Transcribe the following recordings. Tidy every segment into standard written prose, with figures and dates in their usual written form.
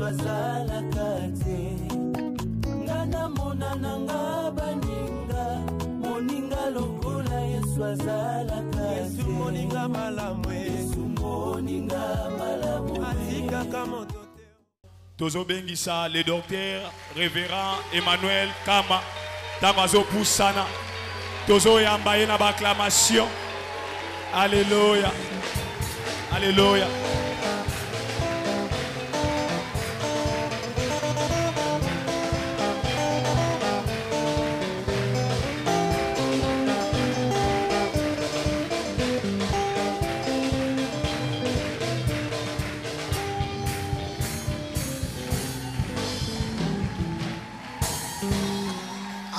azalaka te ngana monana nga baninga moninga lokola Yesu azalaka Yesu moninga malamu Yesu moninga malamu azika kama Tozo bengisa le docteur révérend Emmanuel Kama Tamazo Poussana Tozo yambaye na acclamation. Alléluia. Alléluia.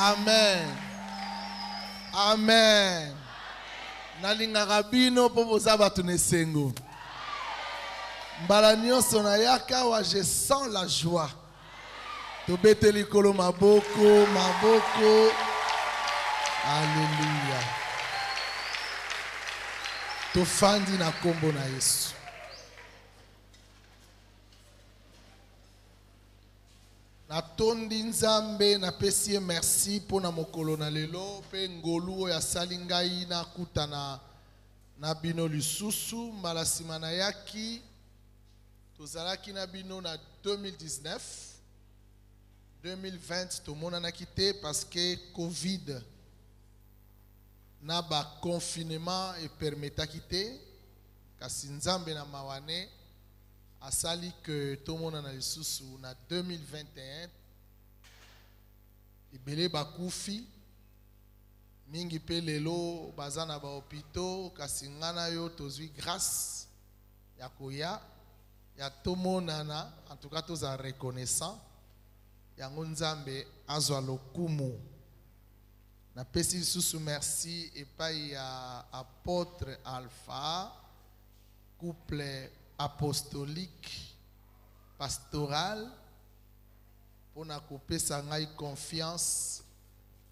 Amen. Amen. Nalinga rabino po bozaba tunesengo. Mbala nyonso na yaka wa je sens la joie. To beteli kolo maboko, maboko. Alléluia. To fandi na kombo na Yesu. Na tondi nzambe na pesi merci pour na mokolo na lelo pe ngolu ya salingai na kutana na bino lisusu mbala sima na yaki tozalaki na bino na 2019 2020 tomona na kite parce que Covid na ba confinement et permetaki te kasi nzambe na mawane asali que tout le monde na lisusu na 2021 ibele bakufi mingi pe lelo bazana ba hôpitaux kasi ngana yo tozwi grâce ya koya ya tomonana en tout cas toza reconnaissant yango nzambe azwa lokumu na pesi lisusu merci epai ya apôtre Alpha couple apostolique, pastoral, pour na kopesa ngai confiance,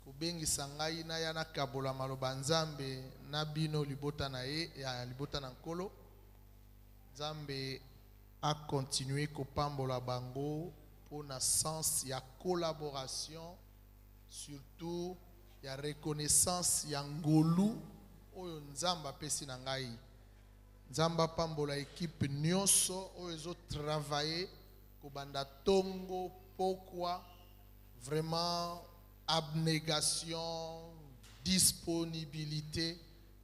kubengisa ngai na yana kabola maloba nzambe na bino libota na ye ya libota na nkolo. Nzambe a continué kopambola bango pour na sens ya collaboration, surtout ya reconnaissance ya ngolu oyo nzamba pesi na ngai. Nzamba pambola équipe nyonso oyo travailler kobanda tongo pourquoi vraiment abnégation, disponibilité,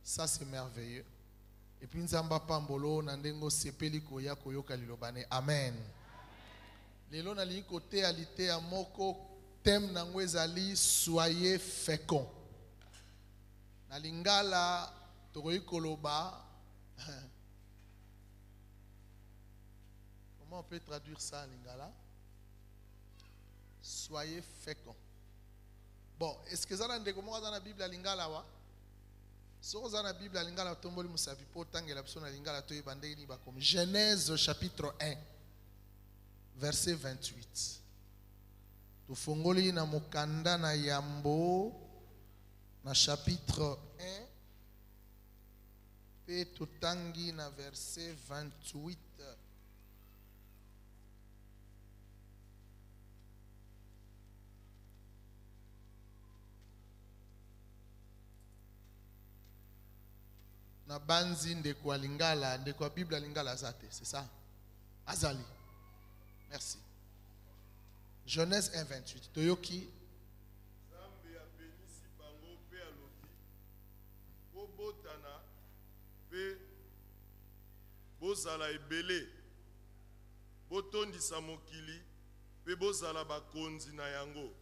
ça c'est merveilleux. Et puis nzamba pambolo nandengo sepeli koya koyoka lilobane amen. Lelo na li côté alité ya moko thème nango ezali soyez féconds. Na lingala tokoyi koloba comment on peut traduire ça en lingala? Soyez féconds. Bon, est-ce que ça dans la Bible à lingala wa? Si vous avez la Bible à lingala tomboli musapi po tangela biso na lingala to yebande ni ba comme Genèse chapitre 1 verset 28. To fongoli na mokanda na yambo na chapitre 1 pe to tangi na verset 28. Na banzi ndeko lingala ndeko Bible lingala zate, c'est ça? Azali. Merci. Genèse 1:28. Toyoki. Zambe a bénisi bango pe alobi. Bobotana pe bozala ebele. Botondisa mokili pe bozala bakonzi na yango.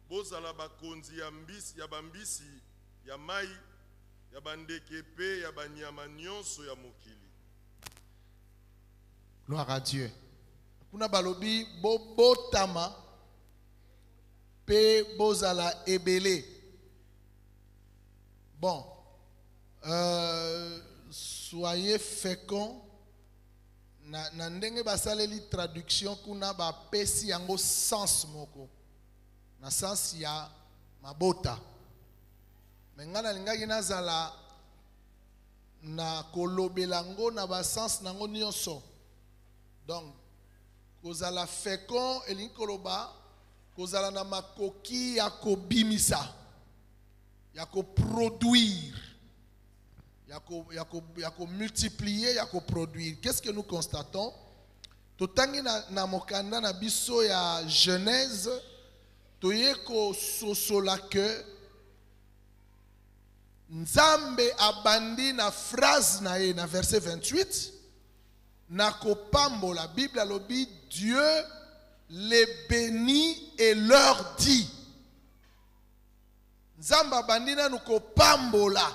Bozala bakonzi ya mbisi ya bambisi ya mai ya bandeke pe ya banyama nyonso ya mokili. Gloire à Dieu. Kuna balobi bobotama pe bozala ebele. Bon, soyez féconds. Na ndenge basaleli traduction kuna ba pesi yango sens moko. Na sens ya mabota. Mengana lingaki nazala na kolobelango na ba sens nango nyonso. Donc kozala fécond elingi koloba kozala na makoki ya kobimisa ya koproduire ya multiplier ya koproduire. Qu'est-ce que nous constatons? Totangi na mokanda na biso ya Genèse toye ko sosola que Nzambe abandi na phrase na ye na verset 28 na kopambo la Bible alobi Dieu les bénit et leur dit. Nzambe abandi na kopambola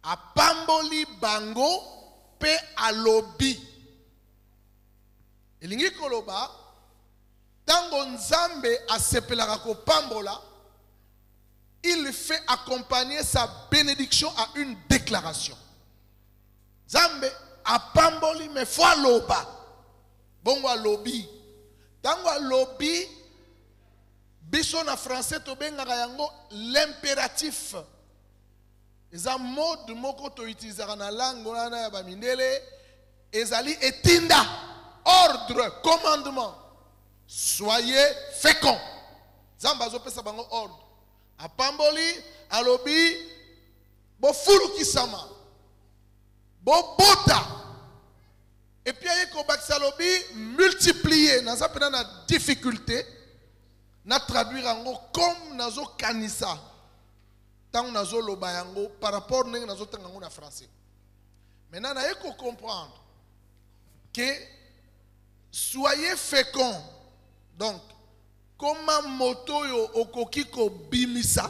apamboli bango pe alobi. Elingi koloba tango Nzambe asepelaka kopambola, il fait accompagner sa bénédiction à une déclaration. Nzambe apamboli me fois loba. Bongo alobi. Tango alobi, biso na français to bengaka yango l'impératif. Eza mode moko to utilizaka na langue na ya bamindele ezali etinda, ordre, commandement. Soyez féconds. Nzambe azopesa bango ordre. Apamboli alobi bo fulukisama bo bota et puis ayeko bakisa alobi multiplier naza pena na difficulté na traduire yango comme nazo kanisa tango nazo loba yango par rapport ndenge nazo tanga yango na français. Maintenant nayeko comprendre que soyez féconds, donc comment moto yo okoki ko bimisa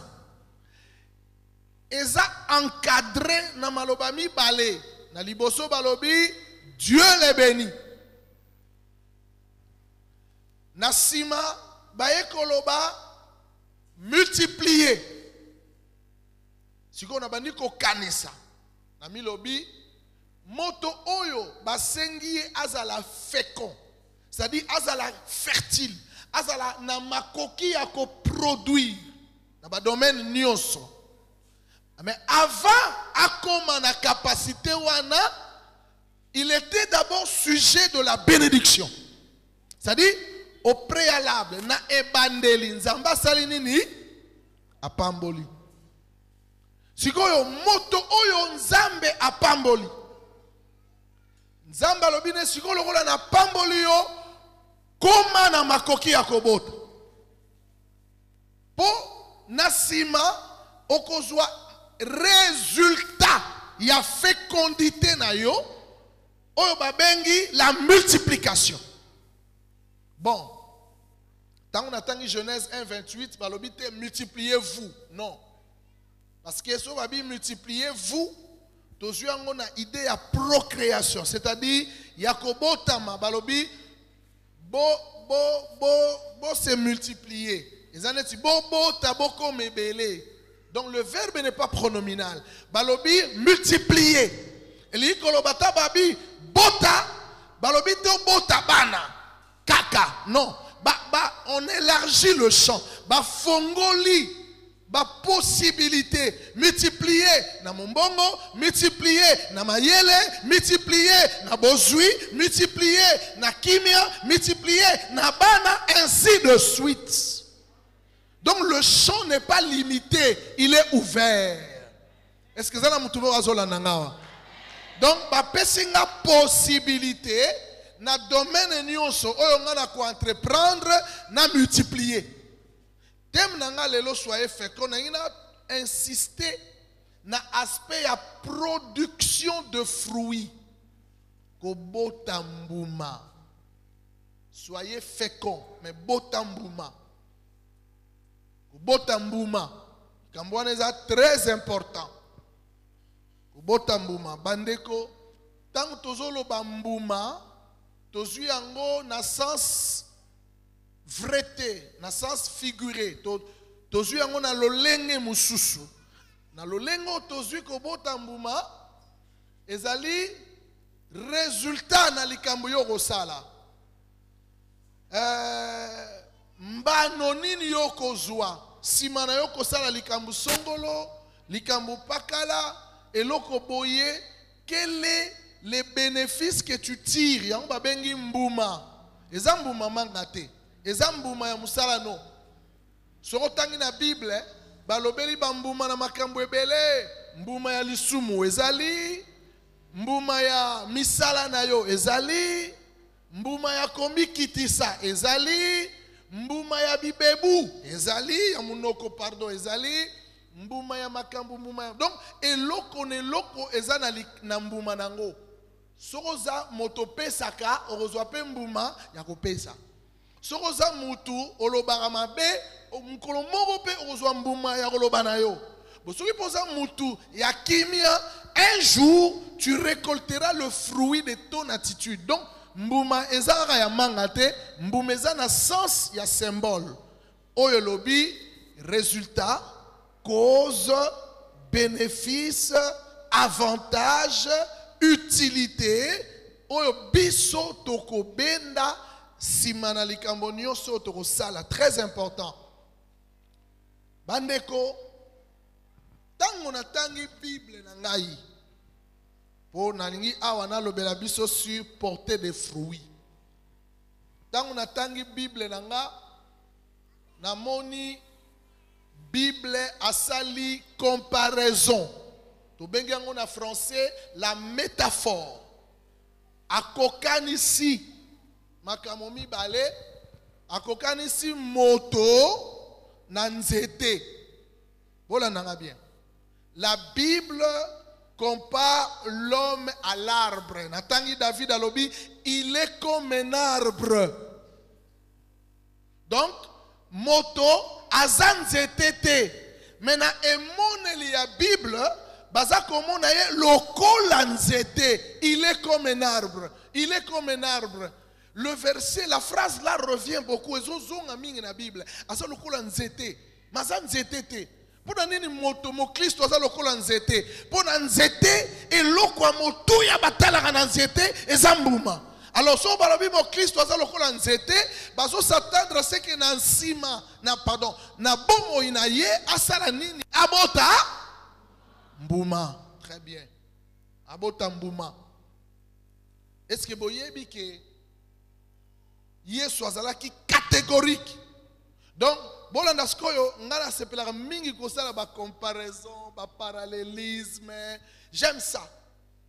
eza encadré na maloba mibale na liboso balobi Dieu les bénit, na sima baye koloba multiplier. Siko na bandi ko kanisa na milobi moto oyo basengi azala fécond, c'est-à-dire azala fertile, azala na makoki ya ko produire na ba domaine nyonso. Mais avant akoma na capacité wana, il était d'abord sujet de la bénédiction. C'est-à-dire au préalable na ebandeli nzamba sali nini apamboli. Sikoyo moto oyo nzambe apamboli. Nzamba lobine sikoyo lokola na pamboli yo koma na makoki ya kobota. Po nasima okozwa résultat ya fécondité na yo oyo babengi la multiplication. Bon, tant on attend Genèse 1:28, balobi te multipliez-vous. Non. Parce que so babi multipliez-vous, tozu yango na idée ya procréation, c'est-à-dire yakobotama balobi bo se multiplier. Ezaneti bo taboko mebele. Donc le verbe n'est pas pronominal. Balobi multiplier. Eli kolobata babi bota, balobi te bota bana. Kaka, non. On élargit le champ. Fongoli, possibilité. Multiplier na mombongo, multiplier na mayele, multiplier na bozui, multiplier na kimia, multiplier na bana, ainsi de suite. Donc le champ n'est pas limité, il est ouvert. Est-ce que ça n'a pas? Donc, la possibilité na domaine nyonso oyo ngana ko entreprendre na multiplier. Tem nanga lelo soyez fécond na ina insister na aspect ya production de fruits. Ko botambuma. Soyez fécond mais botambuma. Ko botambuma. Kambwana est très important. Ko botambuma bandeko tant tozolo bambuma tozu yango na sens vreté, na sens figuré, tozu yango na lolenge mususu. Na lolengo tozu ko botambuma ezali résultat na likambo yo kosala. Mbano nini yo kozwa sima na yo kosala likambo songolo, likambo pakala eloko boye, quel est les bénéfices que tu tires? Yang babengi mbuma. eza mbuma manga te, eza mbuma ya musala no. Soko tangi na Bible balobeli bambuma na makambo ebele, mbuma ya lisumu ezali, mbuma ya misala na yo ezali, mbuma ya komikitisa ezali, mbuma ya bibebu ezali, ya munoko pardon ezali, mbuma ya makambo mbuma ya... Donc eloko ne loko ezana na mbuma nango. Soko za moto pesaka orozwa pe mbuma ya kopesa. Soko za mutu olobaka mabe mukolo moko pe orozwa mbuma ya koloba na yo. Soki poza mutu ya kimia, un jour tu récolteras le fruit de ton attitude. Donc mbuma ezaka ya mangate, mbuma ezana sens ya symbole. Oyo lobi résultat, cause, bénéfice, avantage, utilité. Oyo biso toko benda simana likambo nyonso toko sala. Très important. Bandeko, tango na tangi Bible na ngai, po nalingi awa na lobela biso sur porter des fruits. Tango na tangi Bible na nga, na moni Bible asali comparaison. To bengi yango na français la métaphore. Akokanisi makamomi bale, akokanisi moto na nzete. Voilà nanga bien. La Bible compare l'homme à l'arbre. Natangi David alobi, il est comme un arbre. Donc, moto azanzetete. Maintenant, emoneli ya Bible, baza komona ye lokola nzete. Il est comme un arbre. Il est comme un arbre. Le verset, la phrase là revient beaucoup. Ezozonga mingi na Bible. Asa lokola nzete. Maza nzetete. Pona nini moto mo Kristo aza lokola nzete. Pona nzete eloko ya moto ya batalaka na nzete eza mbuma. Alors so balobi mo Kristo aza lokola nzete, bazo s'attendre à ce que na nsima na pardon, na bomo ina ye asala nini abota mbuma. Très bien. Abota mbuma. Est-ce que boyebi ke Yesu azalaki catégorique. Donc bolanda skoyo ngana sepelaka mingi kosala ba comparaison, ba parallélisme. J'aime ça.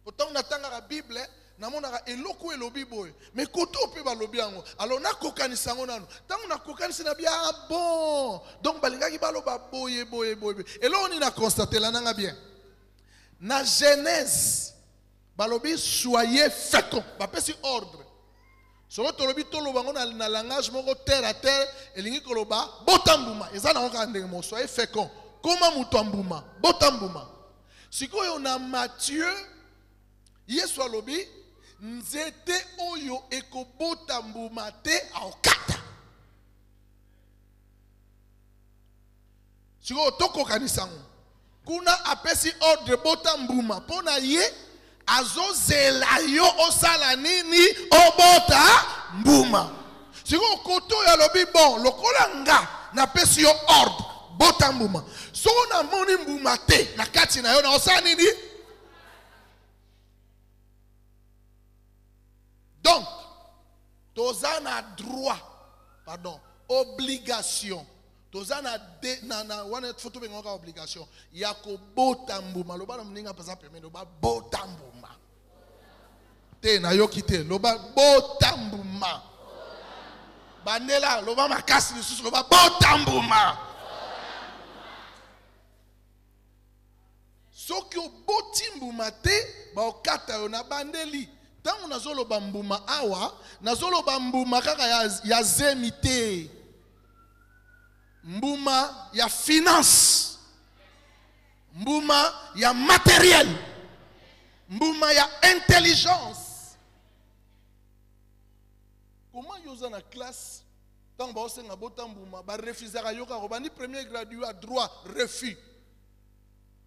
Pourtant on attend la Bible, na monaka eloko elobi boy. Mais koto pe ba lobi yango. Alors na kokanisa ngo nanu. Tango na kokanisa na bien bon. Donc balingaki baloba boye. Et là on a constaté là nanga bien. Na Genèse balobi soyez féconds. Ba pesi ordre. Solo tolobi tolo bango na langage moko terre à terre elingi koloba botambuma eza na onka ndenge mo soyez fécond koma mutu ambuma botambuma sikoyo na Matthieu Yesu alobi nzete oyo ekobotambuma te aokata sikoyo tokokanisango kuna apesi ordre botambuma pona ye azozela yo osala nini obota mbuma. Siko koto ya lobi bon lokola nga na pesi yo ordre bota mbuma. So na moni mbuma te na kati na yo na osala nini. Donc toza na droit pardon obligation. Toza na wana foto benga ka obligation ya ko bota mbuma loba na mninga pesa peme loba bota mbuma te na yo kite loba bota mbuma bandela loba makasi lisusu loba bota mbuma soki oboti mbuma te ba okata yo na bandeli tango nazoloba mbuma awa nazoloba mbuma kaka ya zemi te mbuma ya finance, mbuma ya matériel, mbuma ya intelligence. Comment yoza na classe tant ba osenga bota mbuma ba refusera yoka ko bani premier graduat droit refus.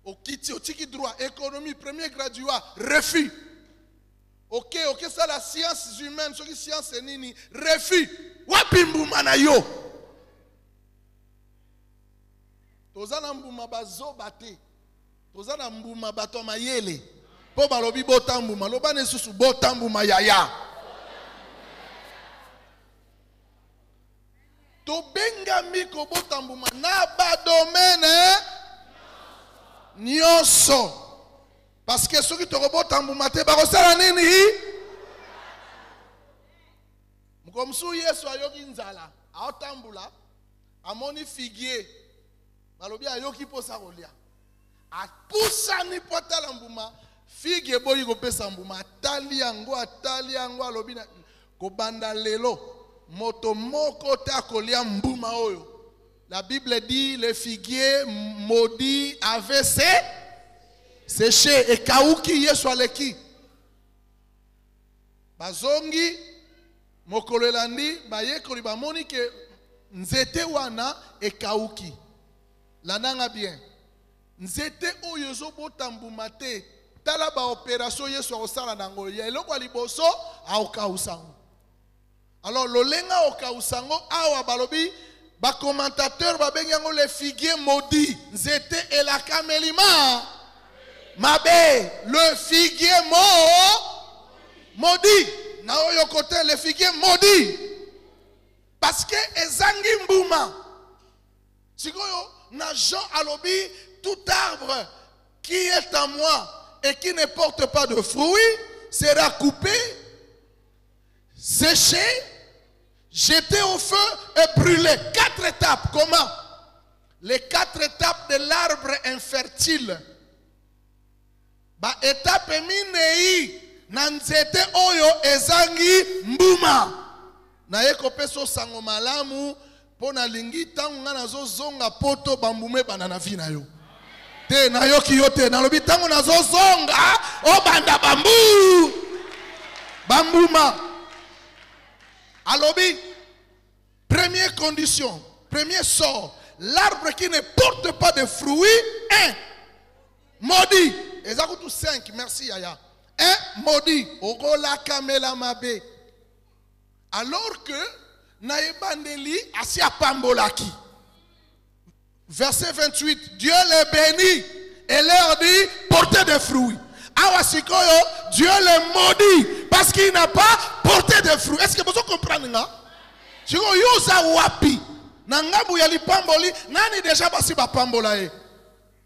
Okiti otiki droit économie premier graduat refus. OK ça la science humaine ce qui science nini refus. Wapi mbuma na yo? Tozana mbuma bazoba te. Tozana mbuma bato mayele. Po balobi bota mbuma, loba nesusu bota mbuma yaya. tobengami kobota mbuma na ba domaine nyonso. Parce que ceux qui te robota mbuma te bakosala nini? Mukomsu Yesu ayoki nzala, aotambula, amoni figuier. Balobi ayoki posa kolia. Apusa ni pota la mbuma, figue boyi kopesa mbuma, atali yango alobi na kobanda lelo, moto moko ta kolia mbuma oyo. La Bible dit le figuier maudit avait séché et kauki Yesu aleki. Bazongi mokolo elandi bayekoli bamoni ke nzete wana e kauki. Lananga bien. Nzete oyo ezobota mbuma te. Tala ba opération Yesu akosala nango ya eloko ya liboso aokausango. Alors lolenga okausango awa balobi ba commentateur ba bengango le figuier maudit. Nzete elaka melima. Mabe le figuier maudit. Na oyo côté le figuier maudit. Parce que ezangi mbuma. Sikoyo na Jean alobi tout arbre qui est à moi et qui ne porte pas de fruits sera coupé, séché, jeté au feu et brûlé. 4 étapes. Comment? Les 4 étapes de l'arbre infertile. Ba étape minei nanzete oyo ezangi mbuma. Na yeko peso sango malamu pona lingi tangu nga nazo zonga poto bambume banana vina yo. Te na yo kiyote na lobi tangu nazo zonga o banda bambu. Bambuma. Alobi première condition, premier sort, l'arbre qui ne porte pas de fruits est maudit. Ezakutu 5, merci Yaya. Un maudit. Ogola kamela mabe. Alors que naebandeli asia pambolaki. Verset 28. Dieu les bénit et leur dit portez des fruits. Awasikoyo, Dieu les maudit parce qu'il n'a pas porté de fruits. Est-ce que vous comprenez ça? Si vous yosa wapi nangabu yali pamboli nani déjà basi ba pambola e.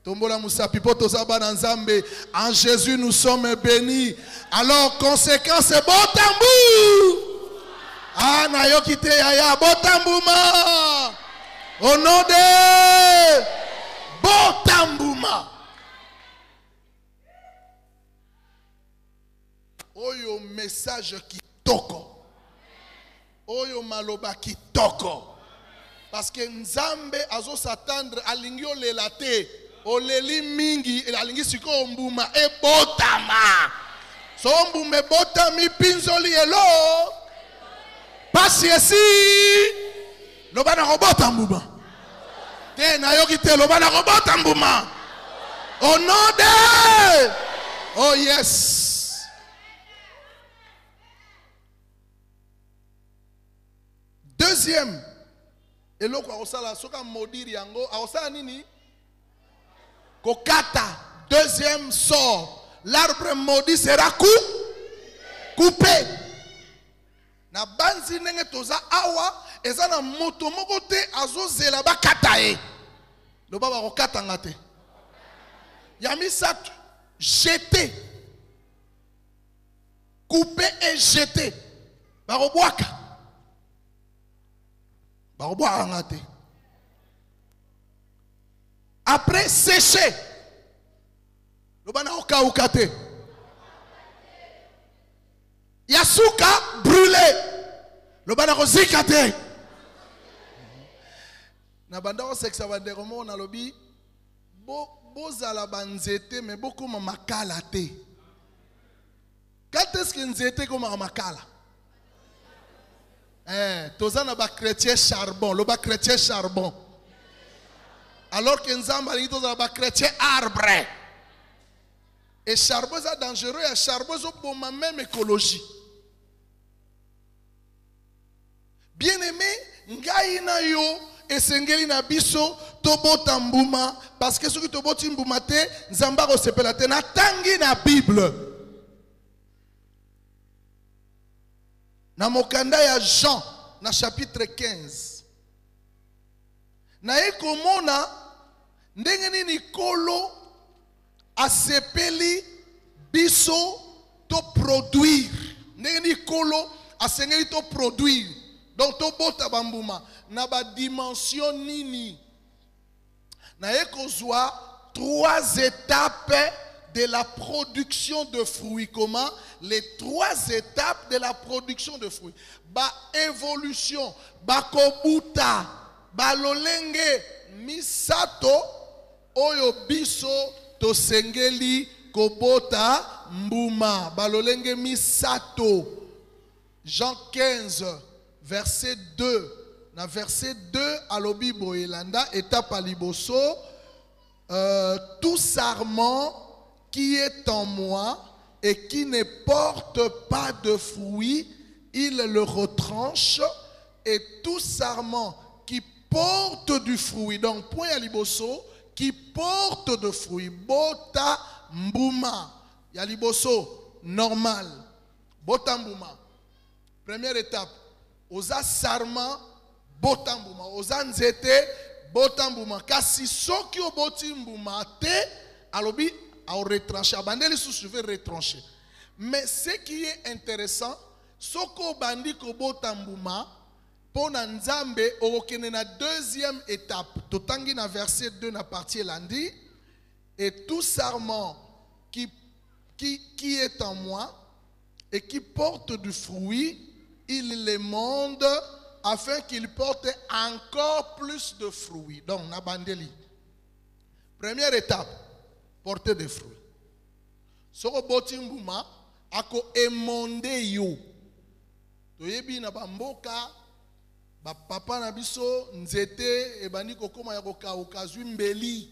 Tombola musapi poto zabana nzambe. En Jésus nous sommes bénis. Alors conséquence c'est botambu. Ah na yo kite yaya botambuma. Au nom de botambuma. Oyo message qui toko. Oyo maloba qui toko. Parce que Nzambe azo s'attendre à l'ingio lelate. Oleli mingi alingi siko mbuma e botama. So mbume botami pinzoli elo. Pasi esi. Lobana robota mbuma. Te na yoki te lobana robota mbuma. Au nom de. Oh yes. Deuxième, et l'eau quoi osala soka modiri yango osala nini kokata. Deuxième sort, l'arbre maudit sera coupé. Na banzi nenge toza awa ezana moto moko te azozela bakata e. Le baba kokata ngate. Yami satu jeté, coupé et jeté. Barobwaka. Après sécher, le bana oka ukate. Yasuka brûlé, le bana kozikate. Na banda o sexa bande romo na lobi bozala banzete mais beaucoup makala te. Quand est-ce que nzete comme makala? Tozana ba chrétien charbon, le ba chrétien charbon. Alors que Nzamba li tozana ba chrétien arbre. Et charbon c'est dangereux, et charbon c'est pour ma même écologie. Bien aimé, ngai na yo esengeli na biso tobota mbuma parce que ceux qui toboti mbuma te Nzamba ko sepela te na tangi na Bible. Na mokanda ya Jean, na chapitre 15, Na ye komona ndenge nini kolo asepeli biso to produire. Ndenge nini kolo asengeli to produire. Donc to bota bambuma na ba dimension nini. Na ye kozwa 3 étapes de la production de fruits. Comment? Les 3 étapes de la production de fruits. Ba évolution, ba kobuta, ba lolenge misato oyo biso to sengeli kobota mbuma. Ba lolenge misato. Jean 15 verset 2. Na verset 2 alobi boyelanda étape à liboso. Tout sarment qui est en moi et qui ne porte pas de fruits, il le retranche. Et tout sarment qui porte du fruit, donc point à liboso, qui porte de fruits, bota mbuma, ya liboso normal, bota mbuma. Première étape, oza sarment, bota mbuma, oza nzete, bota mbuma. Kasi soki oboti mbuma te, alobi a retranché, abandeli sous je vais retrancher. Mais ce qui est intéressant, soko bandi ko bota mbuma, pona nzambe okene na deuxième étape. Totangi na verset 2 na partie lundi. Et tout sarment qui est en moi et qui porte du fruit, il les monde afin qu'il porte encore plus de fruits. Donc, nabandeli. Première étape, porter des fruits. Soko boti mbuma, ako emonde yo. Toyebi na bamboka, ba papa na biso, nzete, ebandi kokoma ya koka okazwi mbeli.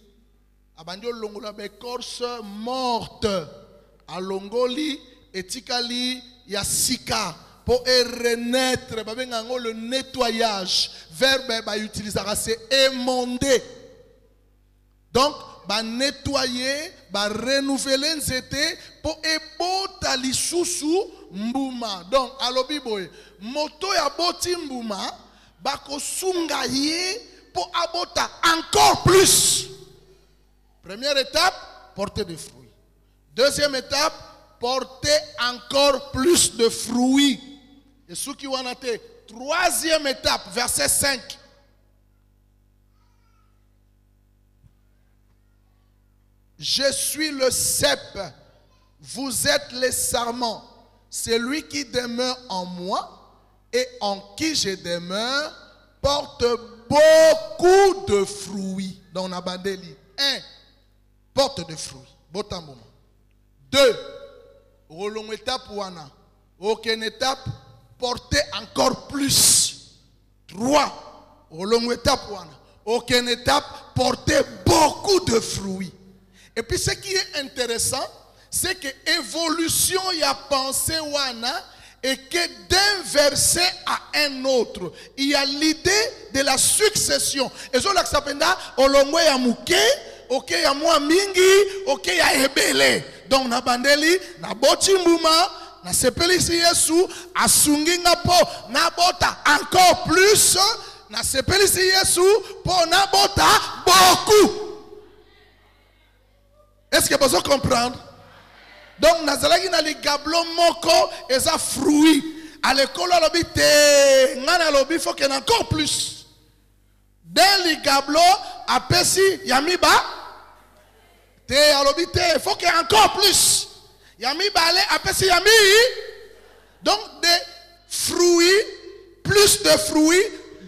Abandi olongola becorce morte. Alongoli, etikali, ya sika. Pour renaître, le nettoyage. Verbe utilisera c'est émonder. Donc, nettoyer, renouveler nzete pour ebota lisusu mbuma. Donc, alobi boy, moto ya boti mbuma, bako sunga ye pour abota encore plus. Première étape, porter des fruits. Deuxième étape, porter encore plus de fruits. Et ceux qui ont été, troisième étape, verset 5. Je suis le cep, vous êtes les sarments. Celui qui demeure en moi et en qui je demeure porte beaucoup de fruits. Donc on a bandeli. 1. Porte de fruits. Botambouma. 2. Rolong étape wana. Aucune étape. Porter encore plus. 3. Rolong étape wana. Aucune étape. Porter beaucoup de fruits. Et puis ce qui est intéressant, c'est que évolution y a pensé wana et que d'un verset à un autre, il y a l'idée de la succession. Et je l'acceptenda olongwe ya muke, ok ya mwa mingi, ok ya ebele. Donc na bandeli, na boti mbuma, na sepeli si Yesu, asungi nga po, na bota encore plus, na sepeli si Yesu, po na bota beaucoup. Est-ce que vous comprenez? Donc, nazalaki na ligablo moko eza fruit. À l'école, on lobby te, ngana lobby faut qu'il y en ait encore plus. Dans ligablo, apesi yamiba, te alobi te, faut qu'il y ait encore plus. Yamiba ale apesi yami. Donc, des fruits, plus de fruits,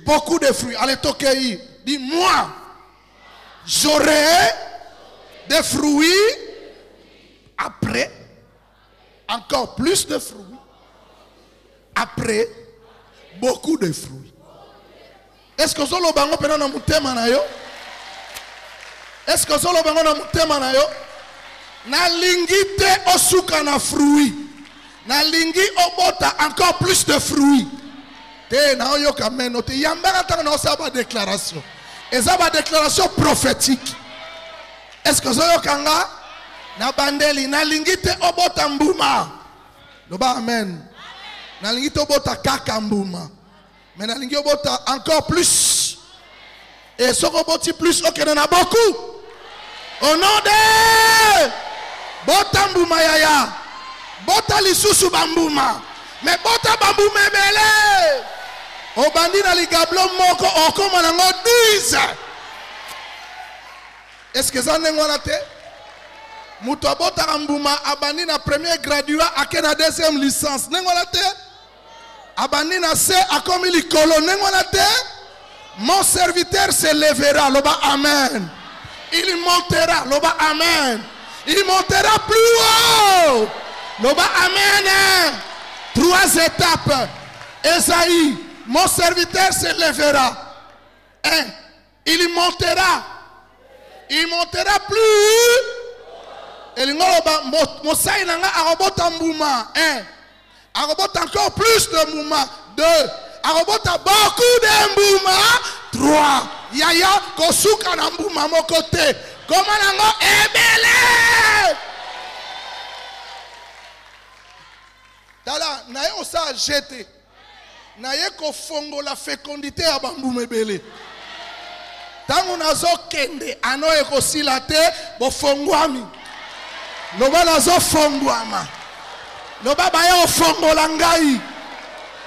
beaucoup de fruits. Allez, tokei, dis moi, j'aurai des fruits, après, encore plus de fruits, après, beaucoup de fruits. Est-ce que solo bango pena na mutema na yo? Est-ce que solo bango na mutema na yo? Na lingite osuka na fruits. Na lingi obota encore plus de fruits. Te na yo kameno te yambara ta na osaba déclaration. Ezaba déclaration prophétique. Est-ce que ça kanga na bandeli na lingite obota mbuma? Loba amen. Na lingite obota kaka mbuma. Mais na lingite obota encore plus. Et ce que plus, ok, on a beaucoup. Au nom de Bota Mbouma Yaya. Bota Lisusu Bambouma. Mais Bota Bambouma Ebele. Au bandi na ligablo moko okoma nango 10. Est-ce que ça n'est pas te? Muto Bota Mbouma abandi na premier graduat ake na deuxième licence. Nengola te? Abandi na C akomi likolo. Nengola te? Mon serviteur se lèvera. Loba amen. Il montera. Loba amen. Il montera plus haut. Loba amen. 3 étapes. Esaïe, mon serviteur se lèvera. 1. Il montera. Il montera plus. Et il arobota mbouma. 1. Arobota encore plus de mbouma. 2. Arobota beaucoup de mbouma. 3. Yaya kosuka na mbouma mon côté. Comment nango ebele. Tala, naye osa jeté. Naye ko fongo la fécondité à bambouma ebele. Tango nazo kende ano ekosila te bo fongwami. Loba nazo fongwama. Loba baye ofongola ngai.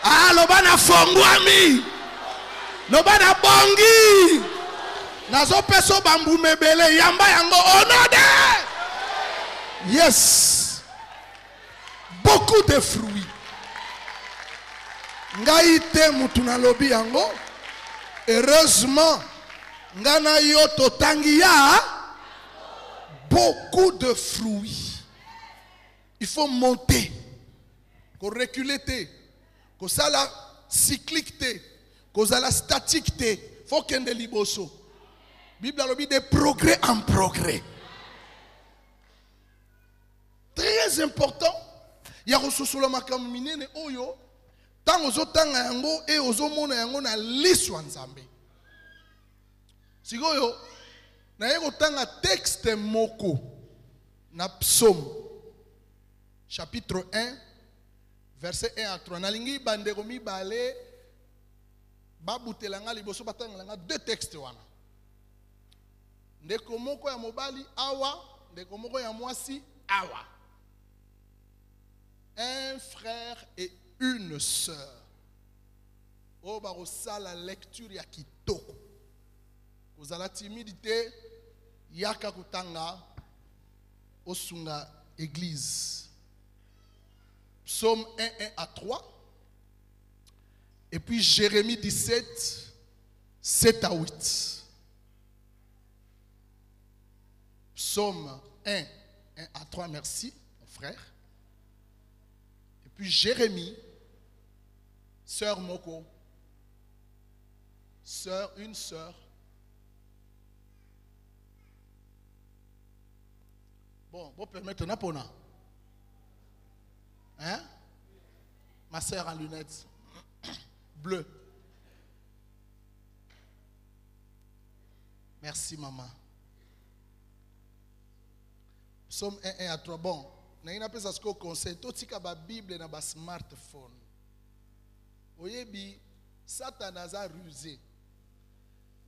Ah, loba na fongwami. Loba na bongi. Nazo peso bambu mebele yamba yango onode. Yes. Beaucoup de fruits. Ngai te mutu na lobi yango. Heureusement, ngana yo totangi ya beaucoup de fruits. Il faut monter. Ko reculer te. Ko sala cyclique te. Ko sala statique te. Faut kende liboso. Bible a dit de progrès en progrès. Très important. Il y a ressources makam minene oyo. Tant ozo tanga yango et ozo mona yango na liswa nzambe. Sigoyo na yeko tanga texte moko na psaume chapitre 1 verset 1 à 3. Nalingi bandeko mibale babutelanga liboso batanga 2 textes wana. Ndeko moko ya mobali awa, ndeko moko ya mwasi awa. Un frère et une sœur. Oh barosa la lecture ya kitoko. Kozala timidité yaka kutanga osunga église. Psaume 1 à 3. Et puis Jérémie 17 7 à 8. Psaume 1 à 3, merci, mon frère. Et puis Jérémie, sœur Moko, une sœur. Bon, vous permettez Napona. Hein? Ma sœur en lunettes bleues. Merci, maman. Psaume 1 à 3. Bon, na ina pesa sko conseil to tika ba Bible na ba smartphone. Oyebi Satan aza rusé.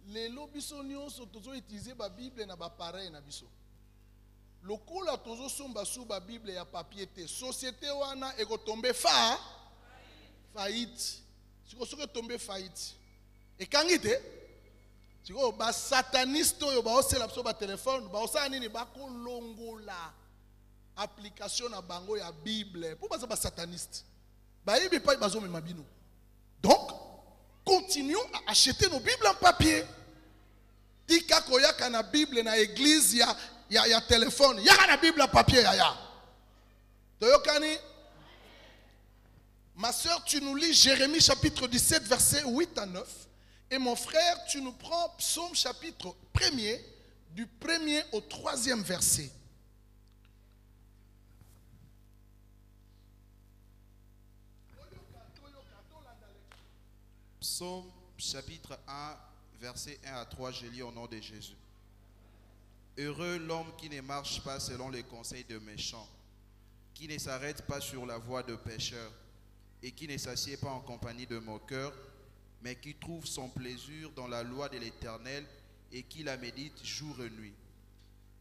Lelo biso nyonso tozo utiliser ba Bible na ba pareil na biso. Lokola tozo somba sous ba Bible ya papier te. Société wana eko tomber faillite. Siko soko tomber faillite. Et kangite siko ba sataniste oyo ba osela biso ba téléphone ba osala nini ba kolongola application na bango ya Bible pour ba sataniste. Ba yebi pa bazo mema bino. Donc, continuons à acheter nos Bibles en papier. Tika koyaka na Bible na église ya téléphone. Yaka na Bible en papier ya. Toyokani. Ma soeur, tu nous lis Jérémie chapitre 17 verset 8 à 9. Et mon frère, tu nous prends Psaume chapitre 1er du 1er au 3e verset. Psaume chapitre 1, verset 1 à 3, je lis au nom de Jésus. Heureux l'homme qui ne marche pas selon les conseils de méchants, qui ne s'arrête pas sur la voie de pécheurs et qui ne s'assied pas en compagnie de moqueurs, mais qui trouve son plaisir dans la loi de l'Éternel et qui la médite jour et nuit.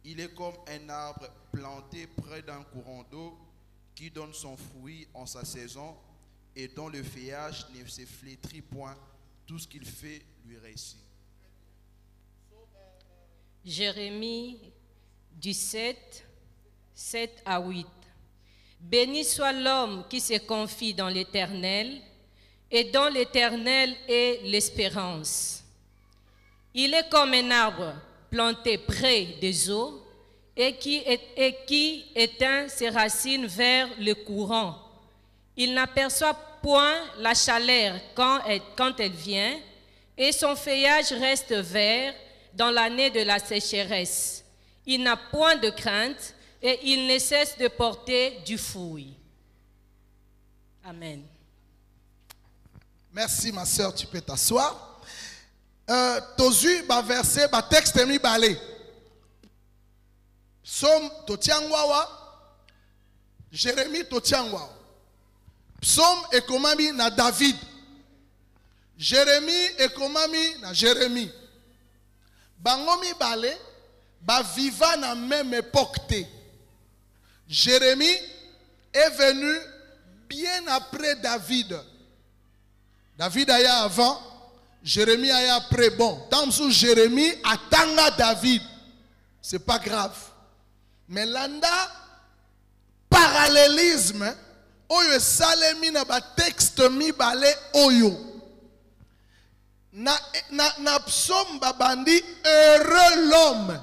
Il est comme un arbre planté près d'un courant d'eau qui donne son fruit en sa saison et dont le feuillage ne se flétrit point. Tout ce qu'il fait lui réussit. Jérémie 17, 7 à 8. Béni soit l'homme qui se confie dans l'Éternel et dont l'Éternel est l'espérance. Il est comme un arbre planté près des eaux et qui éteint ses racines vers le courant. Il n'aperçoit point la chaleur quand elle vient et son feuillage reste vert dans l'année de la sécheresse. Il n'a point de crainte et il ne cesse de porter du fruit. Amen. Merci ma soeur, tu peux t'asseoir. Tozu ba verset ba texte mi balé. Psaume totiangwawa, Jérémie totiangwawa. Psaume ekomami na David. Jérémie ekomami na Jérémie. Bangomi balé ba viva na même époque. Jérémie est venu bien après David. David aya avant, Jérémie aya après. Bon, tant que Jérémie attend David, c'est pas grave. Mais landa parallélisme, oyo salemi na ba texte mi balé oyo. Na psaume babandi heureux l'homme.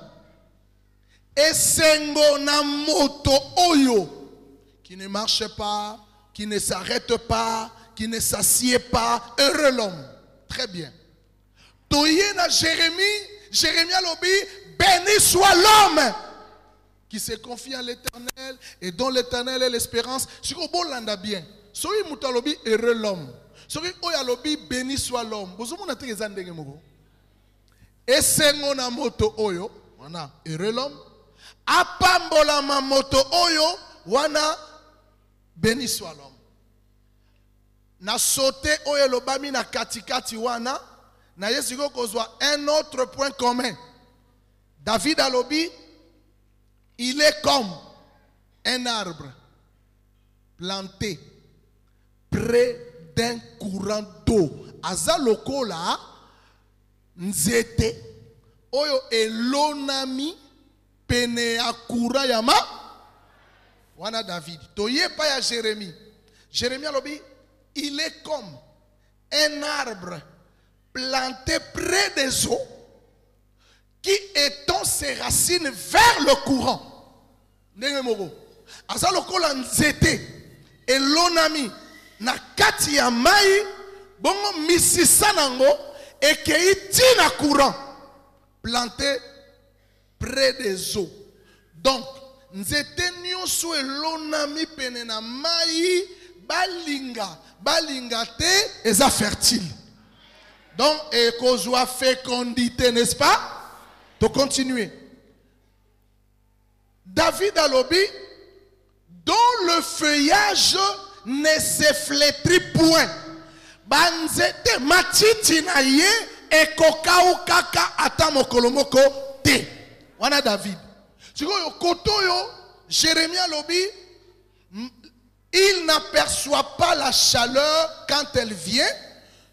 Et sengo na moto oyo qui ne marche pas, qui ne s'arrête pas, qui ne s'assied pas, heureux l'homme. Très bien. Toye na Jérémie, Jérémie alobi, béni soit l'homme qui se confie à l'Éternel et dont l'Éternel est l'espérance. Si vous bolanda bien, soyi mutalobi heureux l'homme. Soyi oyalobi béni soit l'homme. Vous avez dit que vous et sengo na moto oyo, wana heureux l'homme. Apambola ma moto oyo, wana béni soit l'homme. Na sauté oyo lobami na katikati wana, na yesiko kozwa un autre point commun. David alobi, il est comme un arbre planté près d'un courant d'eau. Aza lokola nzete oyo elonami pene ya courant yama wana David. Toye pa ya Jérémie. Jérémie alobi, il est comme un arbre planté près des eaux qui étend ses racines vers le courant. Aza lokola nzete elonami na kati ya mai bongo misisa nango ekei tina courant planté près des eaux. Donc nzete nyonso elonami pene na mai balinga te eza fertile. Donc ekozwa fécondité, n'est-ce pas? De continuer. David alobi, dont le feuillage ne se flétrit point. Banzete matiti na ye ekokau kaka ata mokolomoko te. Wana David. Sikoyo kotoyo Jérémie alobi, il n'aperçoit pas la chaleur quand elle vient.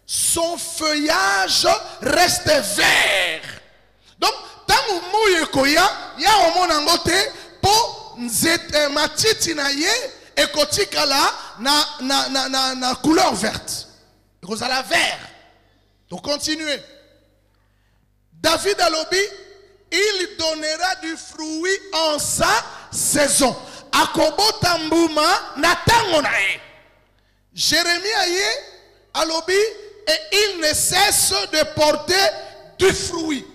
Son feuillage reste vert. Donc, tant mouye koya, ya omonango te po nzete matiti na ye ekotika la na couleur verte. Kozala vert. Donc continuez. David alobi, il donnera du fruit en sa saison. Akobota mbuma na tango na ye. Jérémie aye alobi, et il ne cesse de porter du fruit.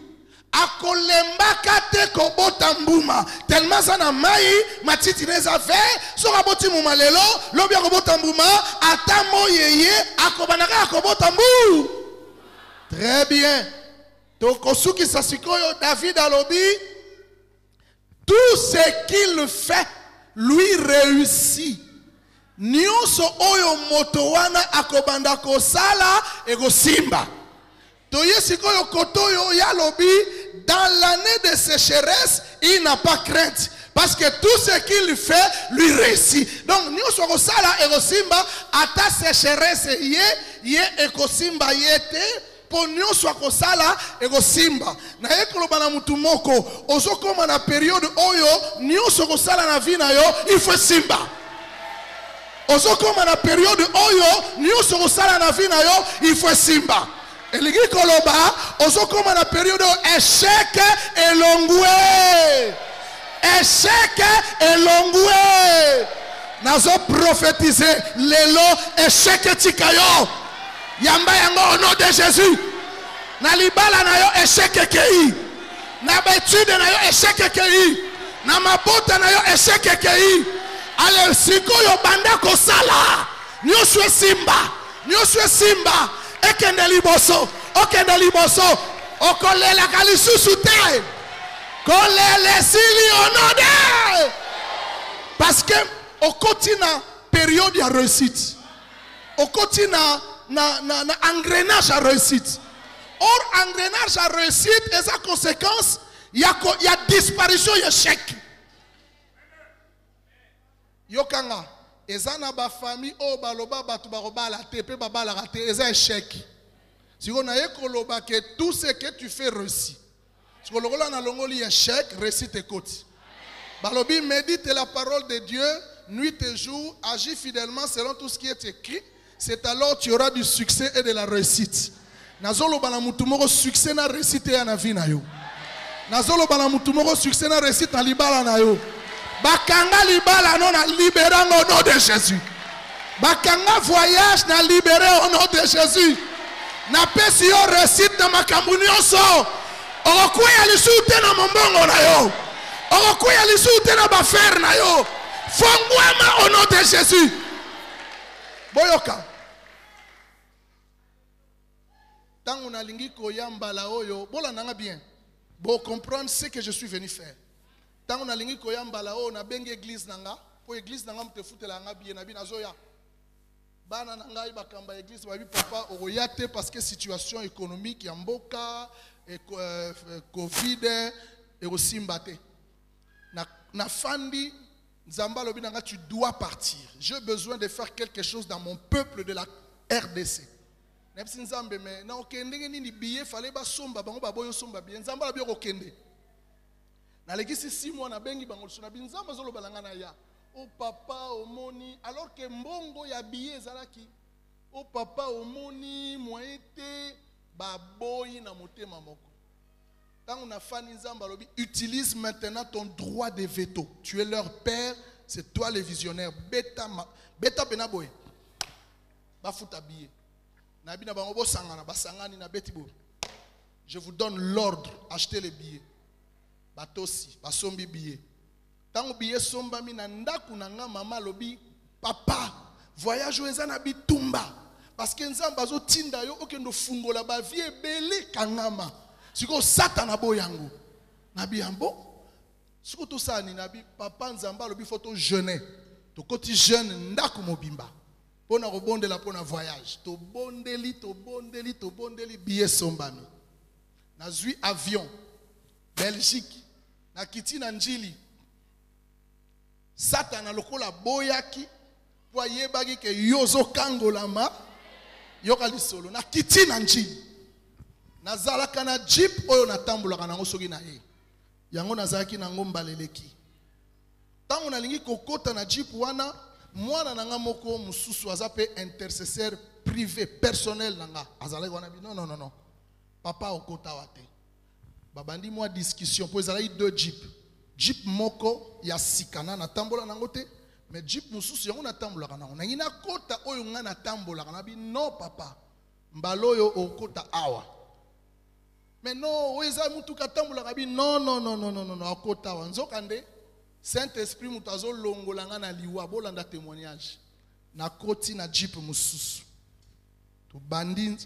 Akolemba kate kobota mbuma. Tellement ça na mai matiti neza vert. So kaboti mbuma lelo, lobi akobota mbuma, atamo yeye akobanaka akobota mbu. Très bien. Tokosuki sasikoyo David alobi, tout ce qu'il fait lui réussit. nyonso oyo moto wana akobanda kosala ekosimba. Toye sikoyo kotoyo ya lobi, dans l'année de sécheresse, il n'a pas crainte. Parce que tout ce qu'il fait lui réussit. Donc, nyonso kosala ekosimba, ata sécheresse ye ekosimba yete, po nyonso kosala ekosimba. Na ekoloba na mutu moko, ozokoma na période oyo, nyonso kosala na vie na yo, il faut simba. Ozokoma na période oyo, nyonso kosala na vie na yo, il faut simba. Eligi koloba, ozokoma na période échec elongwe. Échec elongwe. Nazo prophétiser lelo échec tikayo. Yamba yango au nom de Jésus. Na libala na yo échec kei. Na betude na yo échec kei. Na mabota na yo échec kei. Ale sikoyo banda kosala. Nyoswe simba. Nyoswe simba. Ekende liboso. Okende liboso. Okolela kalisusu te. Kolele sili onode. Parce que au quotidien période de réussite. Au quotidien na engrenage à réussite. Or engrenage à réussite et sa conséquence, il y a disparition, il y a échec. Yokanga, ezana ba famille o baloba batu baroba la tepe baba la rate, eza échec. Si on a ekoloba que tout ce que tu fais réussit. Si on a na longoli échec, réussite et côte. Balobi médite la parole de Dieu, nuit et jour, agis fidèlement selon tout ce qui est écrit. C'est alors tu auras du succès et de la réussite. Nazolo bana mutumoro succès na réussite ya na vie na yo. Nazolo bana mutumoro succès na réussite na libala na yo. Bakanga libala non na libéré au nom de Jésus. Bakanga voyage na libéré au nom de Jésus. Na pesi yo réussite na makambu nyonso. Okuya lisute na mombongo na yo. Okuya lisute na bafer na yo. Fongwama au nom de Jésus. Boyoka. Tant on a lingi koyamba la oyo, bola nanga bien. Bon comprendre ce que je suis venu faire. Tant on a lingi koyamba la oyo, na bengi église nanga, pour église nanga mte foute la nga bien na bi nazoya. Bana nanga iba kamba église babi papa oroyate parce que situation économique ya mboka et Covid et aussi mbate. Na fandi Nzamba lobi nanga tu dois partir. J'ai besoin de faire quelque chose dans mon peuple de la RDC. Nepsi Nzambe mais na okende nini billet fallait ba somba bango ba boyo somba bien Nzamba lobi okende. Na lekisi 6 mois na bengi bango sona bi Nzamba zolo balanga na ya. O papa omoni alors que mbongo ya billet zalaki. O papa omoni moite ba boyi na motema moko. Quand on a fani Nzamba lobi, utilise maintenant ton droit de veto. Tu es leur père, c'est toi le visionnaire. Beta benaboy. Ba futa billet. Nabi na bango bo sangana, ba sangani na betibo. Je vous donne l'ordre, achetez les billets. Batosi, ba sombi billet. Tant billet somba mi na ndaku na nga mama lobi, papa, voyage oza na bitumba. Parce que Nzamba zo tinda yo okendo fungola ba vie belé kangama. Siko satana boyango. Nabi ambo. Siko to sa ni nabi papa Nzamba lobi faut to jeûner. To koti jeûne ndaku mobimba. Pona rebondela pona voyage. To bondeli billet sombami. Na zui avion. Belgique. Na kiti na njili. Satana lokola boyaki. Po yebaki ke yozo kangolama. Yoka lisolo. Na kiti na njili. Nazalaka na jeep oyo natambulaka nango soki na ye. Yango nazalaki na ngomba leleki. Tango nalingi kokota na jeep wana, mwana nanga moko mususu azape intercesseur privé personnel nanga. Azalaki wana bi non. Papa okota wate. Babandi mwa discussion po ezalaki 2 jeep. Jeep moko ya sikana na tambola nango te, mais jeep mususu yango natambulaka nango. Nangi na kota oyo nga natambolaka na bi non papa. Mbaloyo okota awa. Mais non, non, akota wanzokande Saint-Esprit mutazo longolanga na liwa bolanda témoignage. Na koti na jeep mususu. To bandi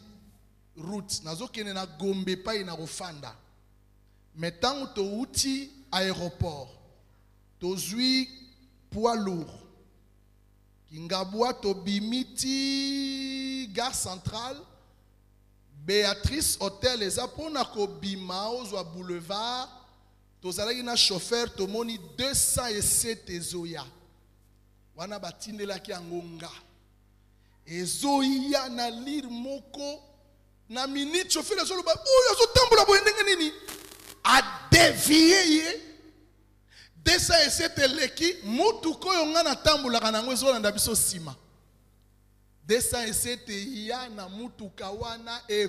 route nazokene na Gombe pa ina rofanda. Mais tant to uti aéroport. To zui poids lourd. Kingabwa tobimiti gare centrale Béatrice Hotel ezapona ko bima ozwa boulevard tozalaki na chauffeur tomoni 207 ezoya wana batindelaki yangonga ezoya na lire moko na minute chauffeur azoloba oyo azotambola boye ndenge nini a dévié 207 eleki mutuko oyo nga na tambolaka nango ezolanda biso sima 207 ya na mutuka wana e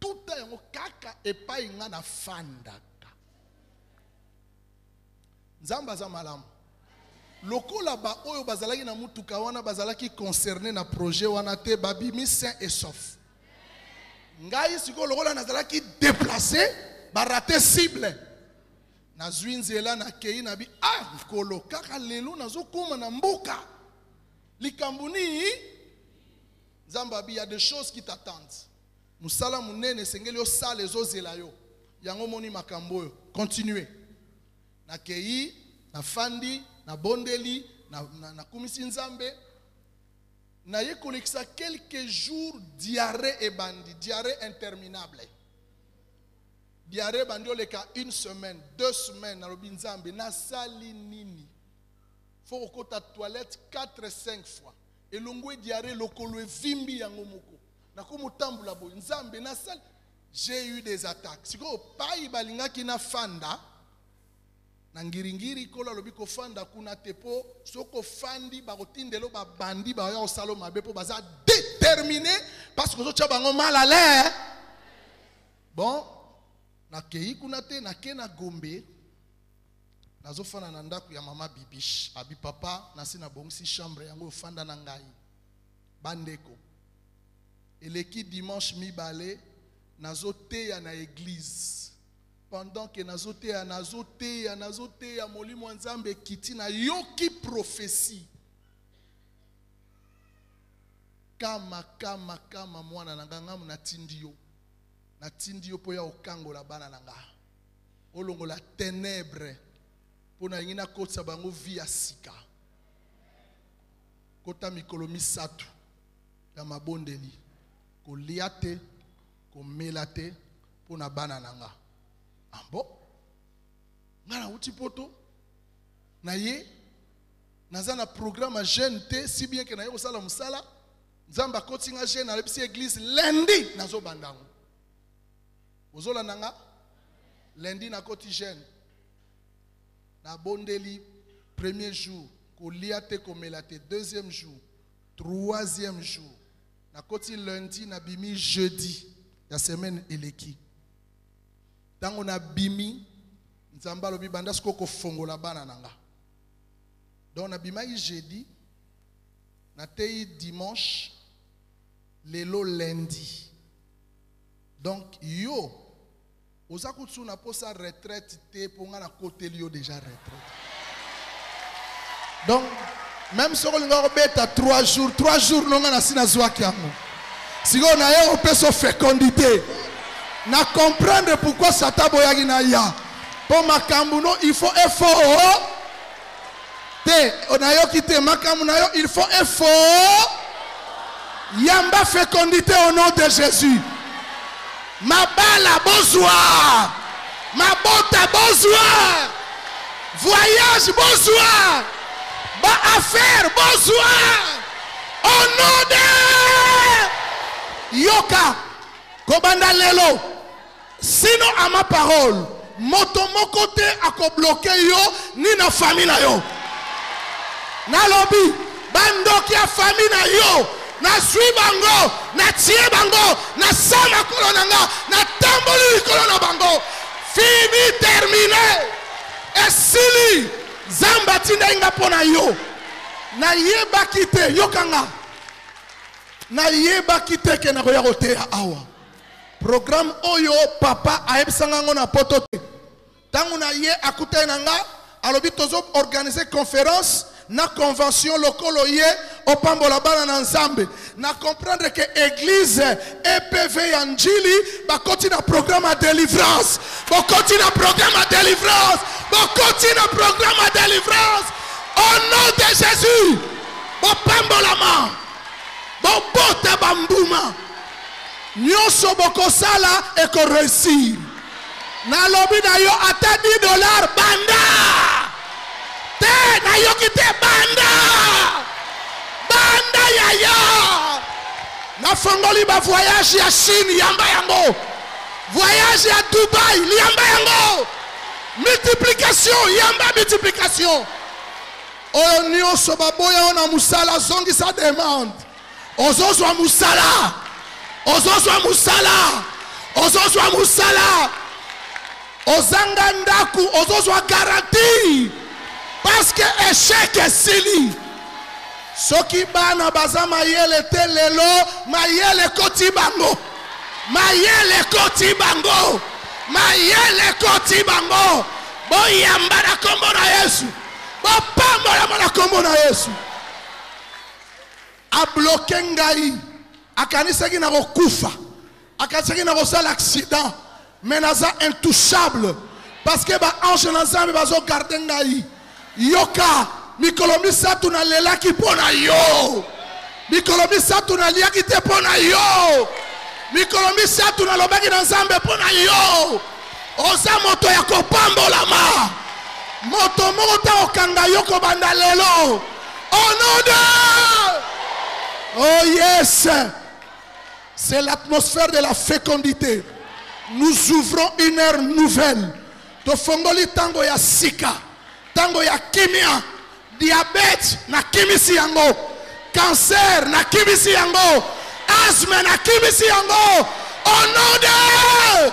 tuta yango kaka epai nga na fandaka nzamba za malamu lokola ba oyo bazalaki na mutuka wana bazalaki concerné na projet wana te babimi sain et sauf ngai siko lokola nazalaki déplacé barate cible na zwinzela na kei na bi nkolo kaka lelo nazokoma na mboka likambuni nzamba bi y a des choses qui t'attendent musala munene sengeli osala ezozela yo yango moni makambo oyo continuer na kei na fandi na bondeli na kumisi nzambe na ye kolekisa quelques jours diarrhée et bandi diarrhée interminable diarrhée bandi oleka 1 semaine 2 semaines na lobi nzambe na sali nini faut okota toilette 4-5 fois elongwe diarrhée lokolo evimbi yango moko na komutambula boy nzambe na sali j'ai eu des attaques siko pai balingaki na fanda na ngiringiri kola lobi ko fanda kuna tepo soko fandi bakotindelo babandi ba ya osalo mabe po baza déterminé parce que ozotia bango mal à l'air bon na kei kuna te na ke na Gombe nazofana na ndako ya mama Bibish abi papa nasi na bongisi chambre yango fanda na ngai bandeko eleki dimanche mibale nazoteya na église pendant que nazoteya molimo nzambe kiti na yoki prophétie kama mwana na nganga na tindio po ya okangola bana na nga olongola ténèbres pona ngina kotsa bango via sika kota mikolo misatu ya mabondeli kolia te komela te pona bana na nga ambo ngana uti poto na ye naza na programme jeune te si bien que na ye kosala musala nzamba kotinga jeune alebisi église lundi nazo bandango ozola nanga lundi na koti jeune na bondeli premier jour kolia te komela te deuxième jour troisième jour na koti lundi na bimi jeudi ya semaine eleki tango na bimi nzamba lobi banda siko kofongola bana nanga donc na bima jeudi na tei dimanche lelo lundi donc yo oza kutsuna posa retraite te ponga na côté lio déjà retraite donc même si on a beta 3 jours nonga na sina zwaki yango siko na yo peso fécondité na comprendre pourquoi Satan boyagi na ya pour makambu no il faut effort te onayo kite makambu na yo il faut effort yamba fécondité au nom de Jésus mabala besoin mabota besoin voyage besoin ba affaire besoin au nom de yoka kobanda lelo sinon à ma parole moto moko te ako bloquer yo ni na famille na yo na lobi bandoki ya famille na yo na sui bango na tie bango na sama kolo nanga na tamboli likolo na bango fini terminé esili zamba tinda inga pona yo na yeba kite yokanga na yeba kite ke na koya koteya awa programme oyo papa aebisanga ngo na poto te tango na ye akutay nanga alobi tozo organiser conférence na convention lokolo ye opambola bana na nzambe na comprendre que église EPV ya njili bakoti na programme à délivrance bakoti na programme à délivrance bakoti na programme à délivrance au nom de Jésus bopambolama, bobota bambuma. Nyonso bokosala eko réussir. Na lobi na yo ata $10 banda. Te na yo kite banda. Banda yaya. Na fongoli ba voyage ya Chine yamba yango. Voyage à Dubaï, yamba yango. Multiplication, yamba multiplication. Oyo nyonso baboya ona musala zongi sa demande. Ozozwa musala. Ozozwa musala. Ozozwa musala. Ozanga ndaku, ozozwa garantie. Parce que échec est sili. Soki bana baza mayele te lelo, mayele koti bango. Mayele koti bango. Mayele koti bango. Boyamba na kombo na Yesu. Bopambola na kombo na Yesu. A bloqué ngai. Akanisaki na kokufa. Akanisaki na kosala accident. Mais naza intouchable. Parce que ba ange na Nzambe bazo garder ngai. Yoka mikolomi satu na lela ki pona yo. Mikolomi satu na lia ki te pona yo. Mikolomi satu na lobaki na Nzambe pona yo. Oza moto ya kopambolama. Moto mota okanga yoko banda lelo. Oh non de. Oh yes. C'est l'atmosphère de la fécondité. Nous ouvrons une ère nouvelle. Tofongoli tango ya sika. Tango ya kimia. Diabète na kimisi yango. Cancer na kimisi yango. Asthme na kimisi yango. Au nom de.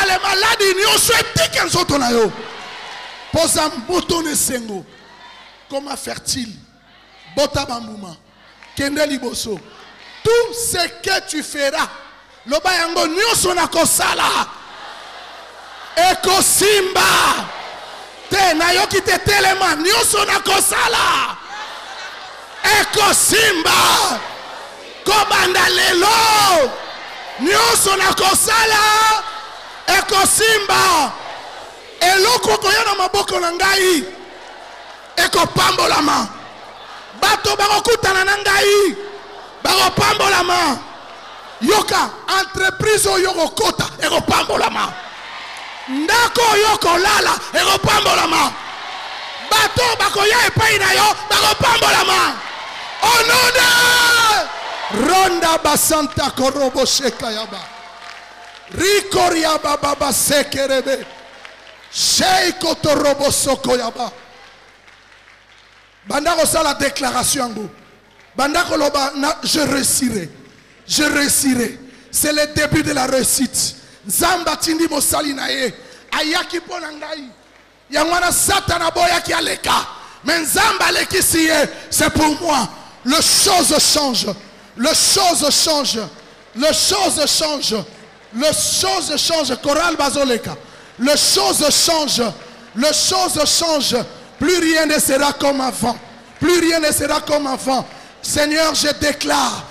Ale maladi ni osweti kenzoto na yo. Posa mboto ne sengo. Comment fertile. Bota bambuma. Kende liboso. Tout ce que tu feras. Loba yango nyonso na kosala. Eko simba. Te na yo ki te telema nyonso na kosala. Eko simba. Kobanda lelo. Nyonso na kosala. Eko simba. Eloko koya na maboko na ngai. Eko pambolama. Bato bakokutana na ngai. Bako pambolama. Yoka entreprise yoko kota. Eko pambolama. Ndako yoko lala. Eko pambolama. Bato bakoya epai na yo. Bako pambolama. Ononde. Ronda basanta korobo sheka yaba. Rikoria baba sekerebe. Sheiko torobo soko yaba. Bandako sa la déclaration ngo. Bandako loba je réussirai. Je réussirai. C'est le début de la réussite. Zamba tindi mosali na ye. Ayaki pona ngai. Yangwana satana boya ki aleka. Mais Zamba leki siye. C'est pour moi. Le chose change. Le chose change. Le chose change. Le chose change. Choral bazoleka. Le chose change. Le chose change. Plus rien ne sera comme avant. Plus rien ne sera comme avant. Seigneur, je déclare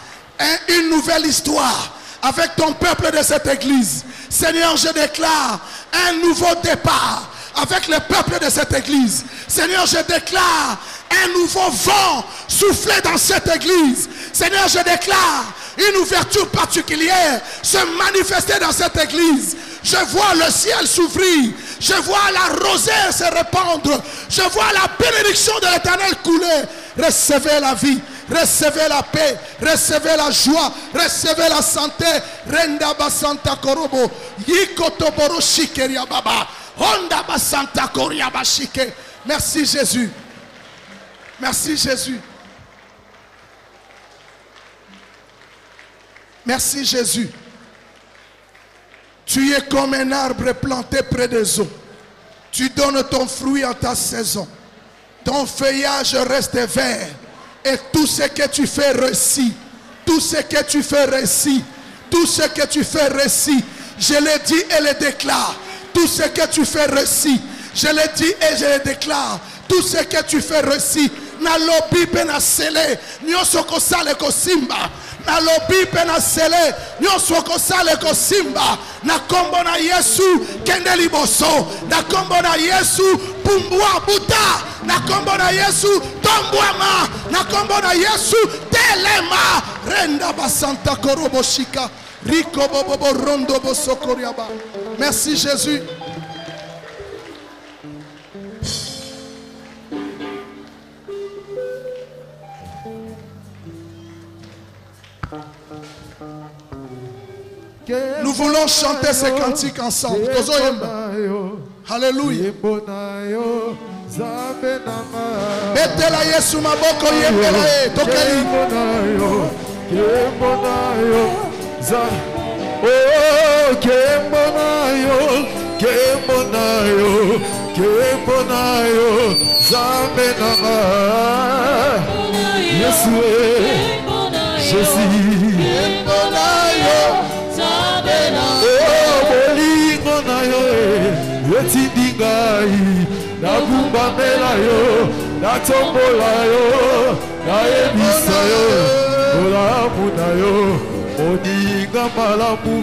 une nouvelle histoire avec ton peuple de cette église. Seigneur, je déclare un nouveau départ avec le peuple de cette église. Seigneur, je déclare un nouveau vent souffler dans cette église. Seigneur, je déclare une ouverture particulière se manifester dans cette église. Je vois le ciel s'ouvrir. Je vois la rosée se répandre. Je vois la bénédiction de l'Éternel couler. Recevez la vie, recevez la paix, recevez la joie, recevez la santé. Renda basanta korobo, yikotoboro shikeria baba, honda basanta koria bashike. Merci Jésus. Merci Jésus. Merci Jésus. Tu es comme un arbre planté près des eaux. Tu donnes ton fruit en ta saison. Ton feuillage reste vert. Et tout ce que tu fais réussit. Tout ce que tu fais réussit. Tout ce que tu fais réussit. Je le dis et le déclare. Tout ce que tu fais réussit. Je le dis et je le déclare. Tout ce que tu fais réussit. na lobi pe na sele nyonso kosala kosimba na lobi pe na sele nyonso kosala kosimba na kombo na Yesu kende liboso na kombo na Yesu pumbwa buta na kombo na Yesu tombwama na kombo na Yesu telema renda basanta koroboshika riko bobo rondo bosokoriaba. Merci Jésus. Nous voulons chanter ces cantiques ensemble. Alléluia. Betela Yesu maboko yembela e tokeli. Oh, kembonayo, kembonayo, kembonayo, zamenama. Yesu, Jésus. Oh, bolingo na yo, yetindingai, nabumba mela yo, natombola yo, naebisa yo, olamu na yo, oninga malamu,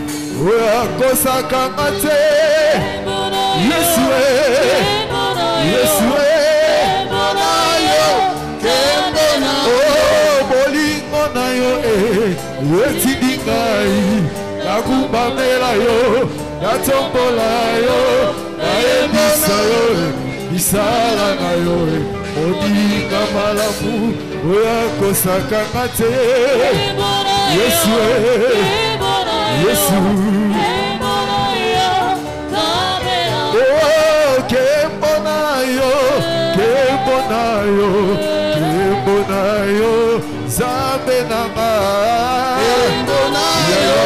oyakosaka ngate. Yesu, Yesu, oh, bolingo na yo, yetindingai, nakumba mela yo, natombola yo, naebisa yo, bisala na yo, oninga malamu, oyakosaka ngate. Yesu, Yesu, oh, kembonayo, kembonayo, kembonayo, zambe nanga. Kembonayo,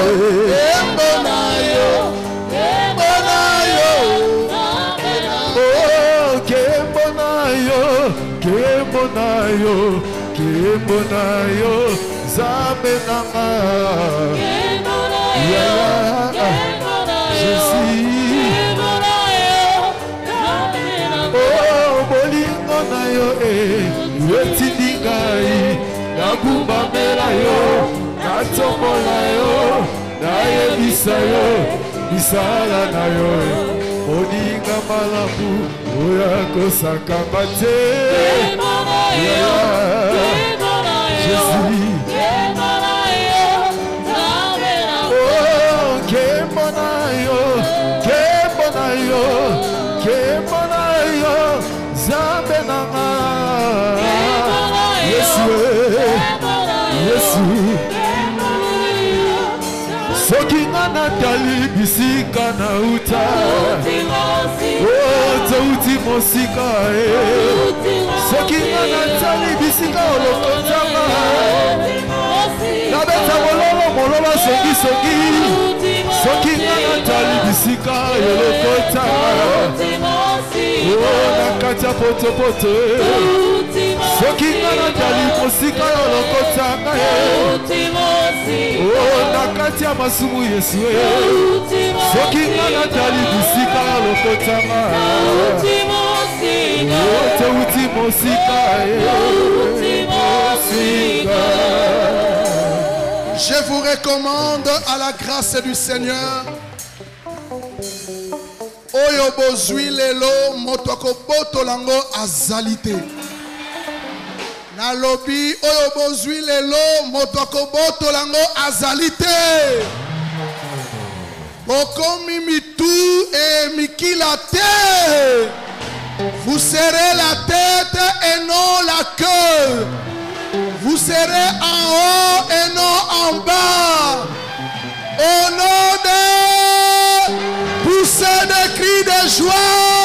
kembonayo, zambe nanga. Oh, bolingo na yo, yetindingai, nakumba mela yo, natombola yo, naebisa yo, bisala na yo, oninga malamu, oyakosaka ngate. Jésus. Oh, kembonayo, kembonayo, kembonayo, zambe nanga. Yesu, Yesu. Soki ngana tali bisika na uta, oh, tauti mosika soki ngana tali bisika olokotama, nabeta mololo songi songi. Soki ngana tali bisika olokotama, oh, nakata poto poto. Soki ngana tali mosika olokotama, oh, nakati ya masumu Yesu. Soki ngana tali bisika olokotama, oh, teuti mosika. Je vous recommande à la grâce du Seigneur. Oyo bozwi lelo moto akoboto lango azalite. Nalobi oyo bozwi lelo moto akoboto lango azalite. Bokomi mitu et mikila te. Vous serez la tête et non la queue. Vous serez en haut et non en bas. Au nom de poussez des cris de joie,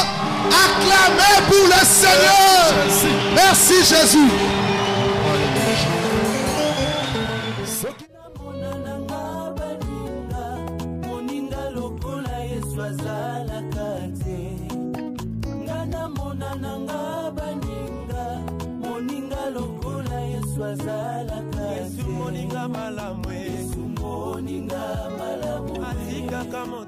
acclamez pour le Seigneur. Merci Jésus. Yesu moninga malamu, atika kama